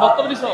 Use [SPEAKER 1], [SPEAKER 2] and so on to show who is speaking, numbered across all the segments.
[SPEAKER 1] বক্তব্য দিছো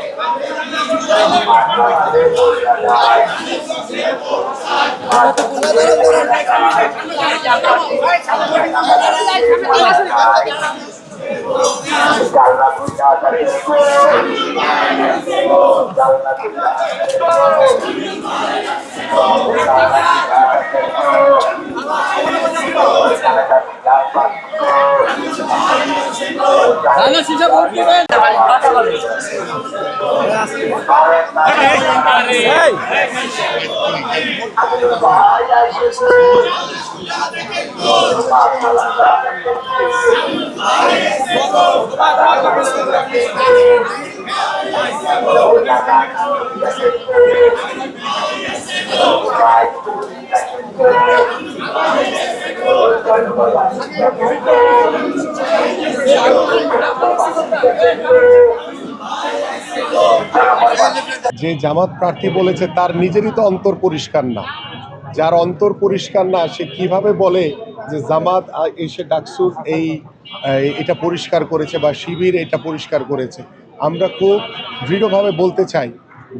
[SPEAKER 2] যে জামাত প্রার্থী বলেছে তার নিজেরই তো অন্তর পরিষ্কার না। যার অন্তর পরিষ্কার না সে কিভাবে বলে যে জামাত এসে ডাকসুর এটা পরিষ্কার করেছে বা শিবির এটা পরিষ্কার করেছে। আমরা খুব দৃঢ়ভাবে বলতে চাই,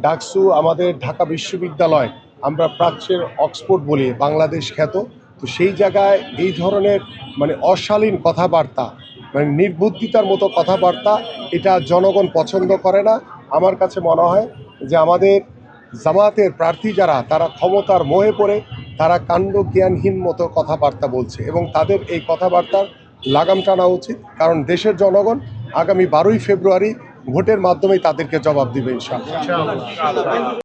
[SPEAKER 2] ডাকসু আমাদের ঢাকা বিশ্ববিদ্যালয়, আমরা প্রাচ্যের অক্সফোর্ড বলি, বাংলাদেশ খ্যাত। তো সেই জায়গায় এই ধরনের অশালীন কথাবার্তা, নির্বুদ্ধিতার মতো কথাবার্তা, এটা জনগণ পছন্দ করে না। আমার কাছে মনে হয় যে আমাদের জামাতের প্রার্থী যারা, তারা ক্ষমতার মোহে পড়ে তারা কাণ্ড জ্ঞানহীন মতো কথাবার্তা বলছে এবং তাদের এই কথাবার্তার লাগাম টানা উচিত। কারণ দেশের জনগণ আগামী 12ই ফেব্রুয়ারি ভোটের মাধ্যমেই তাদেরকে জবাব দিবে ইনশাআল্লাহ।